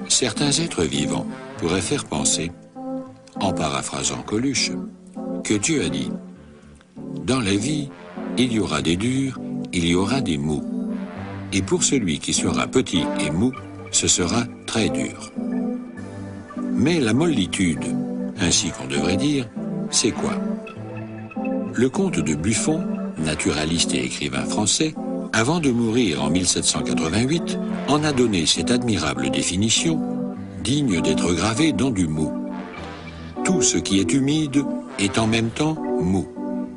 Certains êtres vivants pourraient faire penser, en paraphrasant Coluche, que Dieu a dit « Dans la vie, il y aura des durs, il y aura des mous. Et pour celui qui sera petit et mou, ce sera très dur. » Mais la mollitude, ainsi qu'on devrait dire, c'est quoi? Le comte de Buffon, naturaliste et écrivain français, avant de mourir en 1788, en a donné cette admirable définition, digne d'être gravée dans du mou. Tout ce qui est humide est en même temps mou,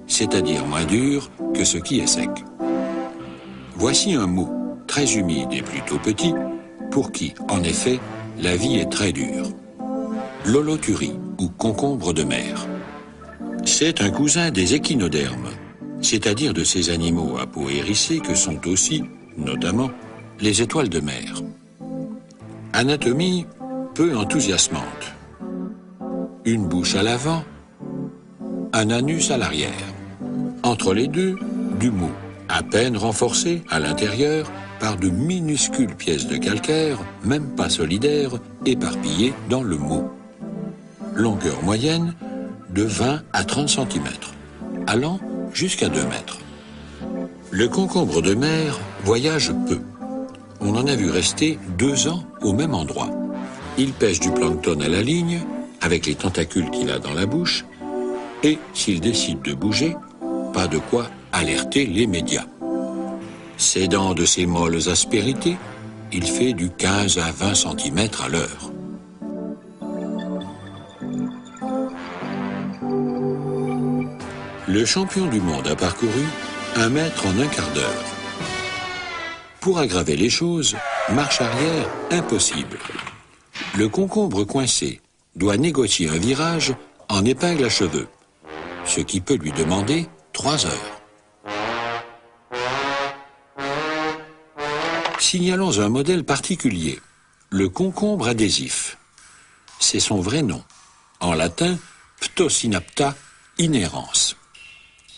c'est-à-dire moins dur que ce qui est sec. Voici un mou, très humide et plutôt petit, pour qui, en effet, la vie est très dure. L'holoturie, ou concombre de mer. C'est un cousin des échinodermes, c'est-à-dire de ces animaux à peau hérissée que sont aussi, notamment, les étoiles de mer. Anatomie peu enthousiasmante. Une bouche à l'avant, un anus à l'arrière. Entre les deux, du mou, à peine renforcé à l'intérieur par de minuscules pièces de calcaire, même pas solidaires, éparpillées dans le mou. Longueur moyenne de 20 à 30 cm, allant jusqu'à 2 mètres. Le concombre de mer voyage peu. On en a vu rester 2 ans au même endroit. Il pêche du plancton à la ligne, avec les tentacules qu'il a dans la bouche, et s'il décide de bouger, pas de quoi alerter les médias. S'aidant de ses molles aspérités, il fait du 15 à 20 cm à l'heure. Le champion du monde a parcouru 1 mètre en un quart d'heure. Pour aggraver les choses, marche arrière impossible. Le concombre coincé doit négocier un virage en épingle à cheveux, ce qui peut lui demander 3 heures. Signalons un modèle particulier, le concombre adhésif. C'est son vrai nom, en latin Ptosinapta inhærens.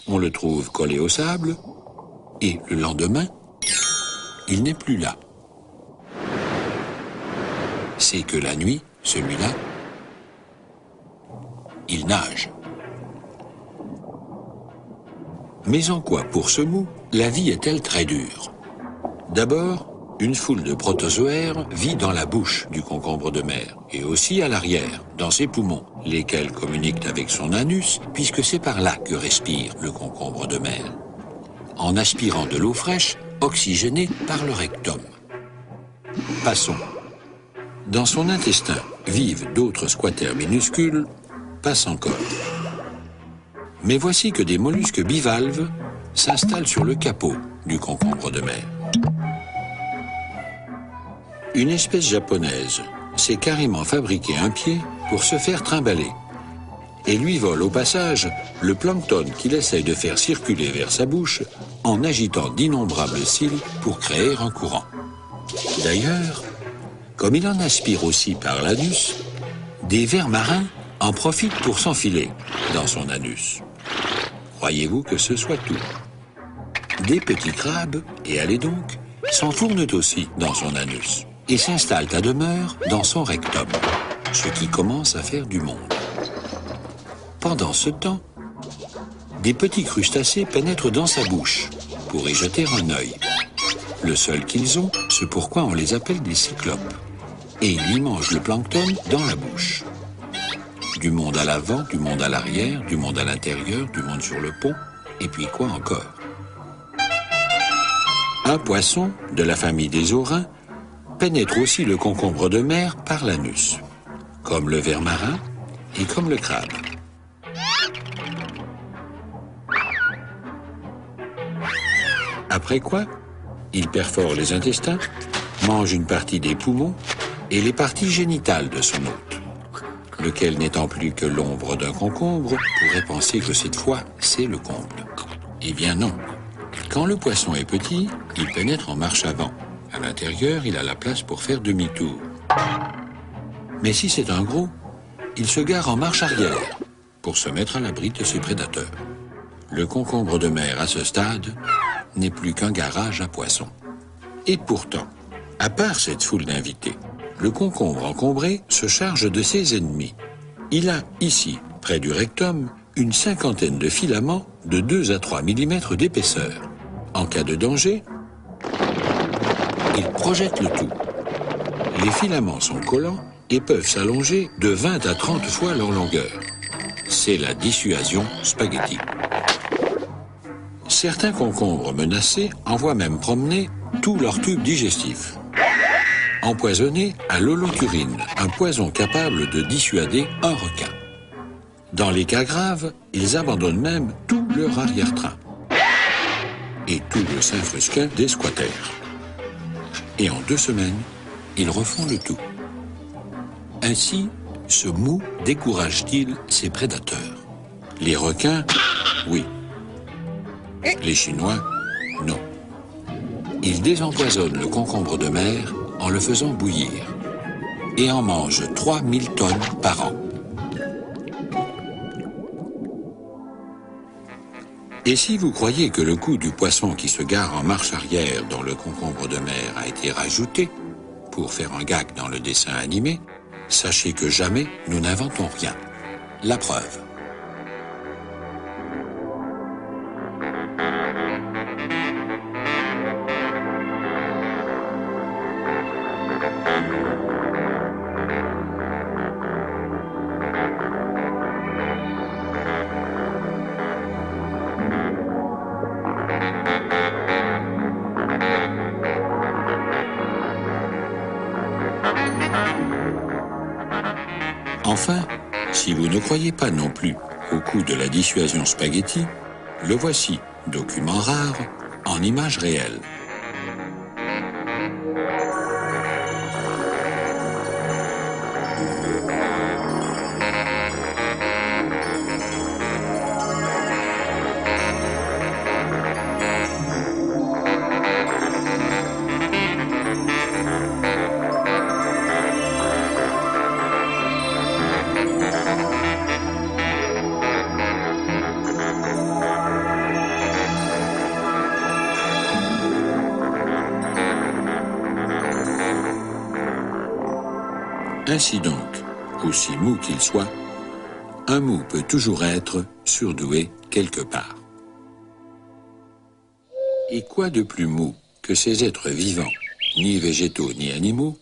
On le trouve collé au sable, et le lendemain, il n'est plus là. C'est que la nuit, celui-là, il nage. Mais en quoi, pour ce mou, la vie est-elle très dure? D'abord, une foule de protozoaires vit dans la bouche du concombre de mer, et aussi à l'arrière, dans ses poumons, lesquels communiquent avec son anus, puisque c'est par là que respire le concombre de mer, en aspirant de l'eau fraîche, oxygénée par le rectum. Passons. Dans son intestin vivent d'autres squatters minuscules, passe encore. Mais voici que des mollusques bivalves s'installent sur le capot du concombre de mer. Une espèce japonaise s'est carrément fabriqué un pied pour se faire trimballer et lui vole au passage le plancton qu'il essaye de faire circuler vers sa bouche en agitant d'innombrables cils pour créer un courant. D'ailleurs, comme il en aspire aussi par l'anus, des vers marins en profitent pour s'enfiler dans son anus. Croyez-vous que ce soit tout? Des petits crabes, et allez donc, s'enfournent aussi dans son anus et s'installent à demeure dans son rectum, ce qui commence à faire du monde. Pendant ce temps, des petits crustacés pénètrent dans sa bouche pour y jeter un œil. Le seul qu'ils ont, ce pourquoi on les appelle des cyclopes. Et ils lui mangent le plancton dans la bouche. Du monde à l'avant, du monde à l'arrière, du monde à l'intérieur, du monde sur le pont, et puis quoi encore? Un poisson, de la famille des aurins, pénètre aussi le concombre de mer par l'anus, comme le ver marin et comme le crabe. Après quoi, il perfore les intestins, mange une partie des poumons et les parties génitales de son hôte, lequel n'étant plus que l'ombre d'un concombre, pourrait penser que cette fois, c'est le comble. Eh bien non. Quand le poisson est petit, il pénètre en marche avant. À l'intérieur, il a la place pour faire demi-tour. Mais si c'est un gros, il se gare en marche arrière pour se mettre à l'abri de ses prédateurs. Le concombre de mer, à ce stade, n'est plus qu'un garage à poissons. Et pourtant, à part cette foule d'invités, le concombre encombré se charge de ses ennemis. Il a ici, près du rectum, une cinquantaine de filaments de 2 à 3 mm d'épaisseur. En cas de danger, il projette le tout. Les filaments sont collants et peuvent s'allonger de 20 à 30 fois leur longueur. C'est la dissuasion spaghetti. Certains concombres menacés envoient même promener tout leur tube digestif. Empoisonnés à l'holothurine, un poison capable de dissuader un requin. Dans les cas graves, ils abandonnent même tout leur arrière-train. Et tout le Saint-Frusquin des squatters. Et en 2 semaines, ils refont le tout. Ainsi, ce mou décourage-t-il ses prédateurs? Les requins, oui. Les Chinois, non. Ils désempoisonnent le concombre de mer en le faisant bouillir et en mangent 3000 tonnes par an. Et si vous croyez que le coup du poisson qui se gare en marche arrière dans le concombre de mer a été rajouté pour faire un gag dans le dessin animé, sachez que jamais nous n'inventons rien. La preuve. Enfin, si vous ne croyez pas non plus au coup de la dissuasion spaghetti, le voici, document rare, en images réelles. Ainsi donc, aussi mou qu'il soit, un mou peut toujours être surdoué quelque part. Et quoi de plus mou que ces êtres vivants, ni végétaux ni animaux,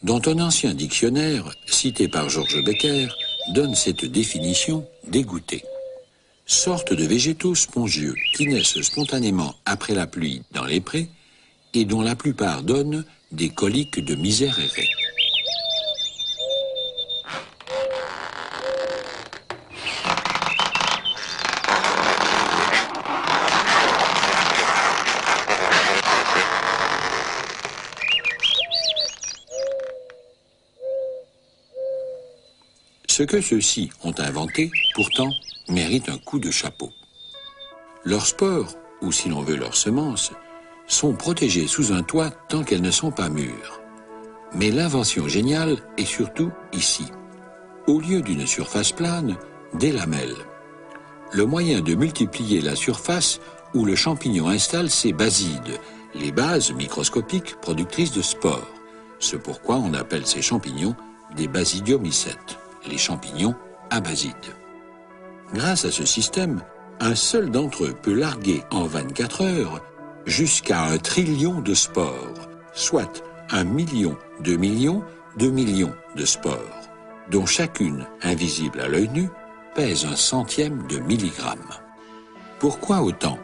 dont un ancien dictionnaire, cité par Georges Becker, donne cette définition dégoûtée. Sorte de végétaux spongieux qui naissent spontanément après la pluie dans les prés et dont la plupart donnent des coliques de misère errée. Ce que ceux-ci ont inventé, pourtant, mérite un coup de chapeau. Leurs spores, ou si l'on veut leurs semences, sont protégées sous un toit tant qu'elles ne sont pas mûres. Mais l'invention géniale est surtout ici. Au lieu d'une surface plane, des lamelles. Le moyen de multiplier la surface où le champignon installe ses basides, les bases microscopiques productrices de spores. C'est pourquoi on appelle ces champignons des basidiomycètes, les champignons à basides. Grâce à ce système, un seul d'entre eux peut larguer en 24 heures jusqu'à 1 trillion de spores, soit 1 million de millions de spores, dont chacune, invisible à l'œil nu, pèse 1/100 de milligramme. Pourquoi autant?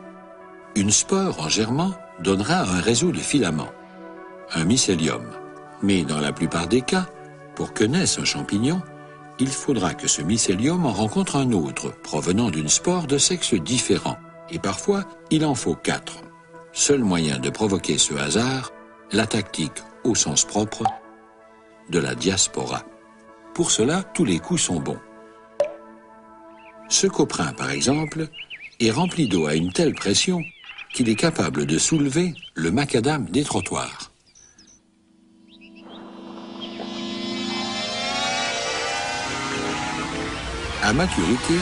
Une spore en germant donnera un réseau de filaments, un mycélium. Mais dans la plupart des cas, pour que naisse un champignon, il faudra que ce mycélium en rencontre un autre, provenant d'une spore de sexe différent. Et parfois, il en faut 4. Seul moyen de provoquer ce hasard, la tactique, au sens propre, de la diaspora. Pour cela, tous les coups sont bons. Ce coprin, par exemple, est rempli d'eau à une telle pression qu'il est capable de soulever le macadam des trottoirs. À maturité,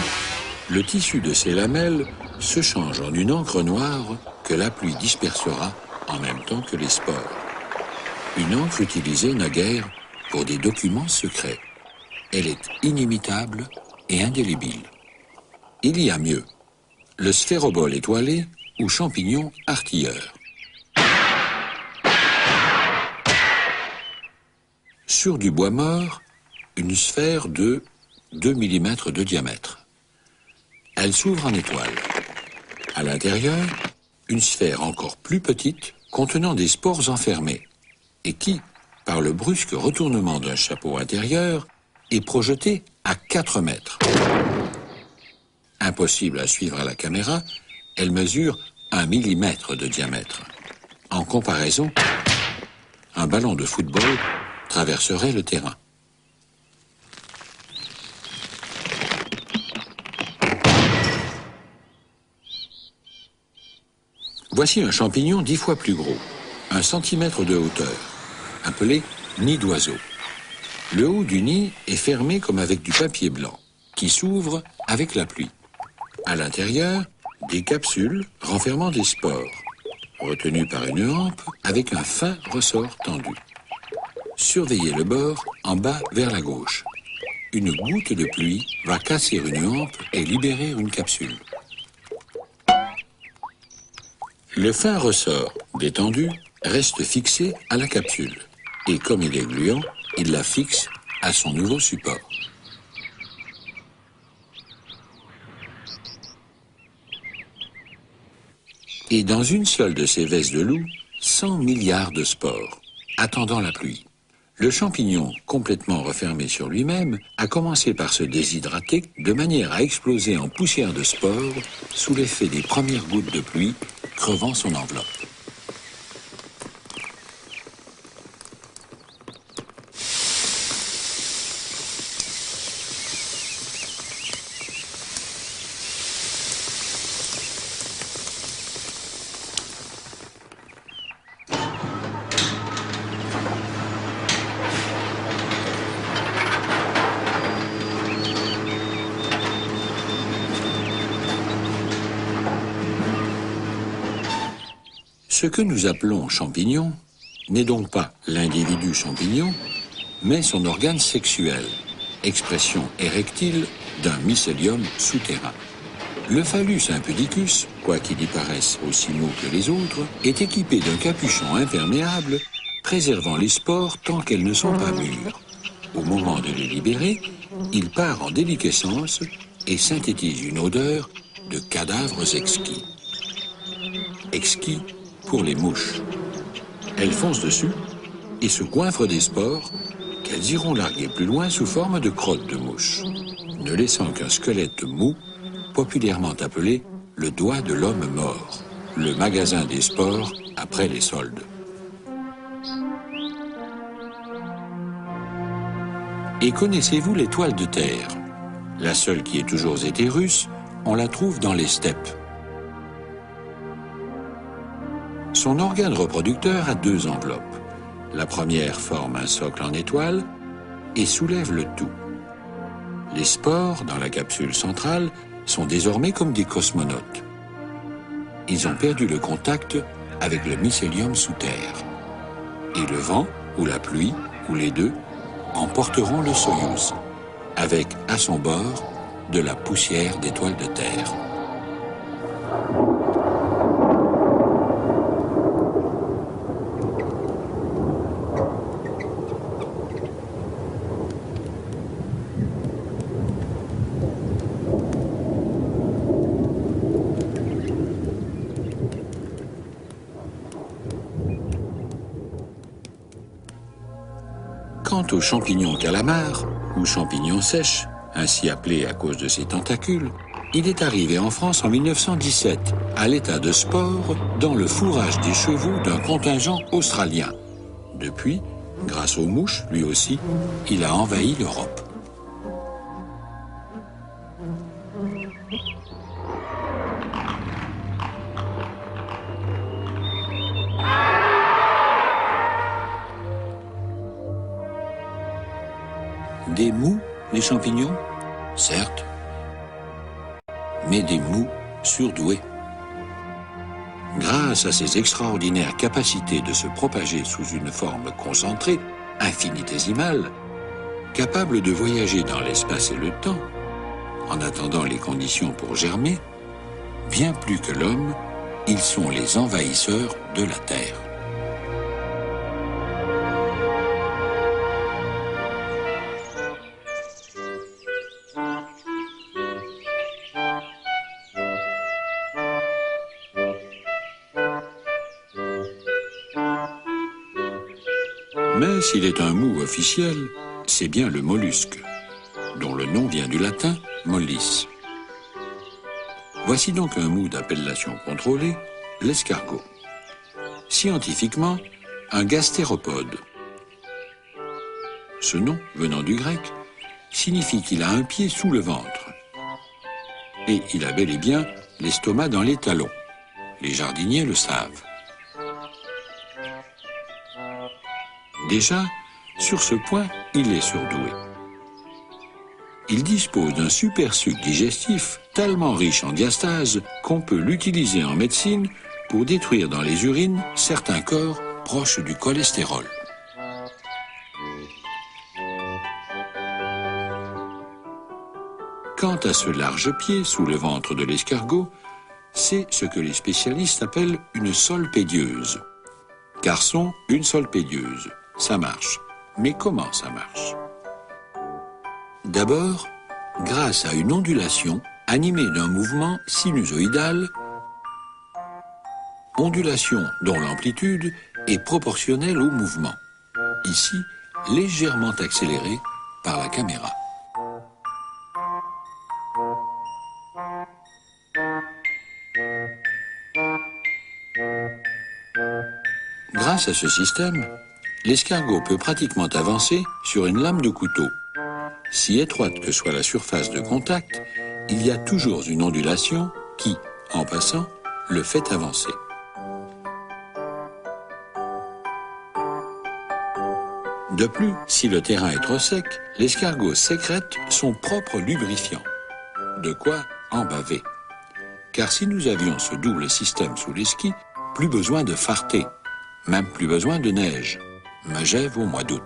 le tissu de ces lamelles se change en une encre noire que la pluie dispersera en même temps que les spores. Une encre utilisée naguère pour des documents secrets. Elle est inimitable et indélébile. Il y a mieux, le sphérobole étoilé ou champignon artilleur. Sur du bois mort, une sphère de 2 mm de diamètre. Elle s'ouvre en étoile. À l'intérieur, une sphère encore plus petite contenant des spores enfermés et qui, par le brusque retournement d'un chapeau intérieur, est projetée à 4 mètres. Impossible à suivre à la caméra, elle mesure 1 mm de diamètre. En comparaison, un ballon de football traverserait le terrain. Voici un champignon 10 fois plus gros, 1 centimètre de hauteur, appelé nid d'oiseau. Le haut du nid est fermé comme avec du papier blanc, qui s'ouvre avec la pluie. À l'intérieur, des capsules renfermant des spores, retenues par une hampe avec un fin ressort tendu. Surveillez le bord en bas vers la gauche. Une goutte de pluie va casser une hampe et libérer une capsule. Le fin ressort, détendu, reste fixé à la capsule. Et comme il est gluant, il la fixe à son nouveau support. Et dans une seule de ces vestes de loup, 100 milliards de spores, attendant la pluie. Le champignon, complètement refermé sur lui-même, a commencé par se déshydrater de manière à exploser en poussière de spores sous l'effet des premières gouttes de pluie, crevant son enveloppe. Ce que nous appelons champignon n'est donc pas l'individu champignon, mais son organe sexuel, expression érectile d'un mycélium souterrain. Le phallus impudicus, quoiqu'il y paraisse aussi mou que les autres, est équipé d'un capuchon imperméable préservant les spores tant qu'elles ne sont pas mûres. Au moment de les libérer, il part en déliquescence et synthétise une odeur de cadavres exquis. Exquis pour les mouches. Elles foncent dessus et se goinfrent des spores qu'elles iront larguer plus loin sous forme de crottes de mouche, ne laissant qu'un squelette mou, populairement appelé le doigt de l'homme mort, le magasin des spores après les soldes. Et connaissez-vous l'étoile de terre? La seule qui ait toujours été russe, on la trouve dans les steppes. Son organe reproducteur a 2 enveloppes. La première forme un socle en étoile et soulève le tout. Les spores, dans la capsule centrale, sont désormais comme des cosmonautes. Ils ont perdu le contact avec le mycélium sous terre. Et le vent, ou la pluie, ou les deux, emporteront le Soyouz, avec à son bord de la poussière d'étoiles de terre. Quant aux champignons calamars, ou champignons sèches, ainsi appelés à cause de ses tentacules, il est arrivé en France en 1917, à l'état de spore, dans le fourrage des chevaux d'un contingent australien. Depuis, grâce aux mouches, lui aussi, il a envahi l'Europe. Des mous, les champignons? Certes, mais des mous surdoués. Grâce grâce à ses extraordinaires capacités de se propager sous une forme concentrée, infinitésimale, capable de voyager dans l'espace et le temps, en attendant les conditions pour germer, bien plus que l'homme, ils sont les envahisseurs de la Terre. Mais s'il est un mou officiel, c'est bien le mollusque, dont le nom vient du latin mollis. Voici donc un mou d'appellation contrôlée, l'escargot. Scientifiquement, un gastéropode. Ce nom, venant du grec, signifie qu'il a un pied sous le ventre. Et il a bel et bien l'estomac dans les talons. Les jardiniers le savent. Déjà, sur ce point, il est surdoué. Il dispose d'un super suc digestif tellement riche en diastase qu'on peut l'utiliser en médecine pour détruire dans les urines certains corps proches du cholestérol. Quant à ce large pied sous le ventre de l'escargot, c'est ce que les spécialistes appellent une solpédieuse. Garçon, une solpédieuse. Ça marche. Mais comment ça marche? D'abord, grâce à une ondulation animée d'un mouvement sinusoïdal, ondulation dont l'amplitude est proportionnelle au mouvement, ici légèrement accélérée par la caméra. Grâce à ce système, l'escargot peut pratiquement avancer sur une lame de couteau. Si étroite que soit la surface de contact, il y a toujours une ondulation qui, en passant, le fait avancer. De plus, si le terrain est trop sec, l'escargot sécrète son propre lubrifiant. De quoi en baver. Car si nous avions ce double système sous les skis, plus besoin de farter, même plus besoin de neige. Megève au mois d'août.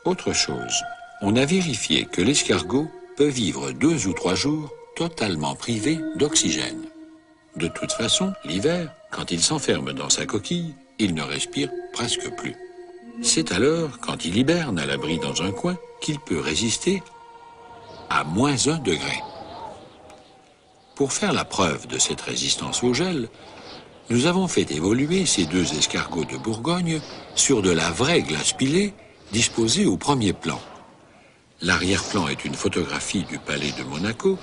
Autre chose, on a vérifié que l'escargot peut vivre 2 ou 3 jours totalement privé d'oxygène. De toute façon, l'hiver, quand il s'enferme dans sa coquille, il ne respire presque plus. C'est alors, quand il hiberne à l'abri dans un coin, qu'il peut résister à -1 degré. Pour faire la preuve de cette résistance au gel, nous avons fait évoluer ces 2 escargots de Bourgogne sur de la vraie glace pilée disposée au premier plan. L'arrière-plan est une photographie du palais de Monaco,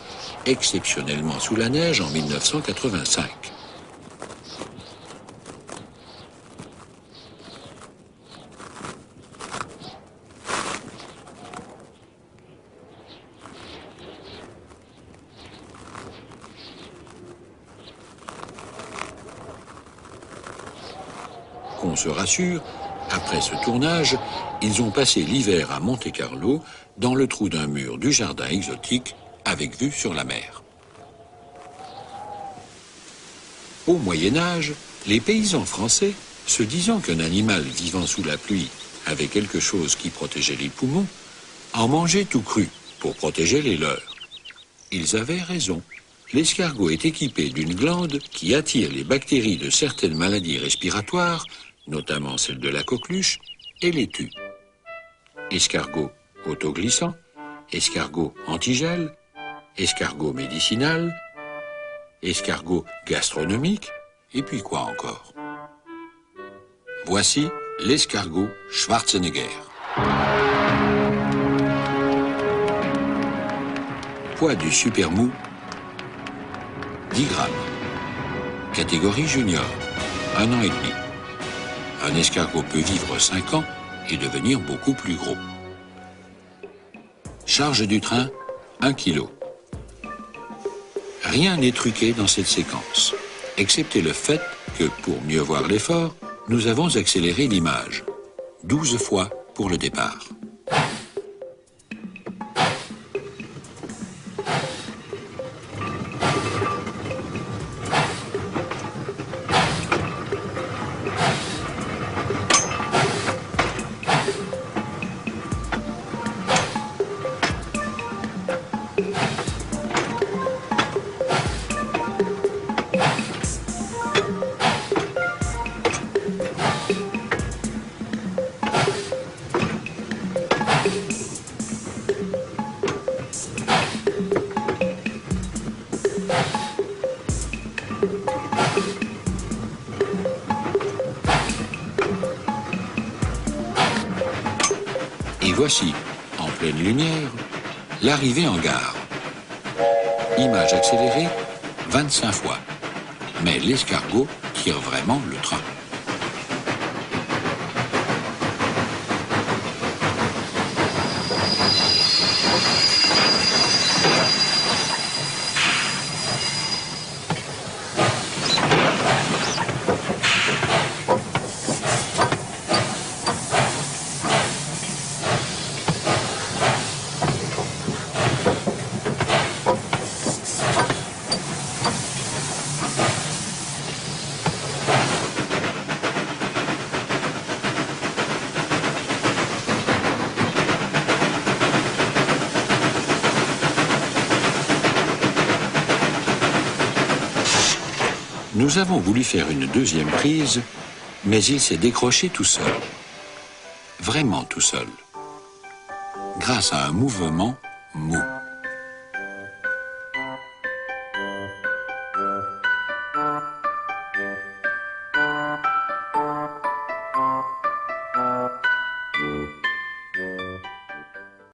exceptionnellement sous la neige en 1985. Qu'on se rassure, après ce tournage, ils ont passé l'hiver à Monte-Carlo, dans le trou d'un mur du jardin exotique, avec vue sur la mer. Au Moyen-Âge, les paysans français, se disant qu'un animal vivant sous la pluie avait quelque chose qui protégeait les poumons, en mangeaient tout cru pour protéger les leurs. Ils avaient raison. l'escargot est équipé d'une glande qui attire les bactéries de certaines maladies respiratoires, notamment celle de la coqueluche, et les tue. Escargot autoglissant, escargot antigel, escargot médicinal, escargot gastronomique, et puis quoi encore? Voici l'escargot Schwarzenegger. Poids du super mou, 10 grammes. Catégorie junior, 1 an et demi. Un escargot peut vivre 5 ans et devenir beaucoup plus gros. Charge du train, 1 kg. Rien n'est truqué dans cette séquence, excepté le fait que, pour mieux voir l'effort, nous avons accéléré l'image. 12 fois pour le départ. Et voici, en pleine lumière, l'arrivée en gare. Image accélérée, 25 fois. Mais l'escargot tire vraiment le train. Nous avons voulu faire une deuxième prise, mais il s'est décroché tout seul. Vraiment tout seul. Grâce à un mouvement mou.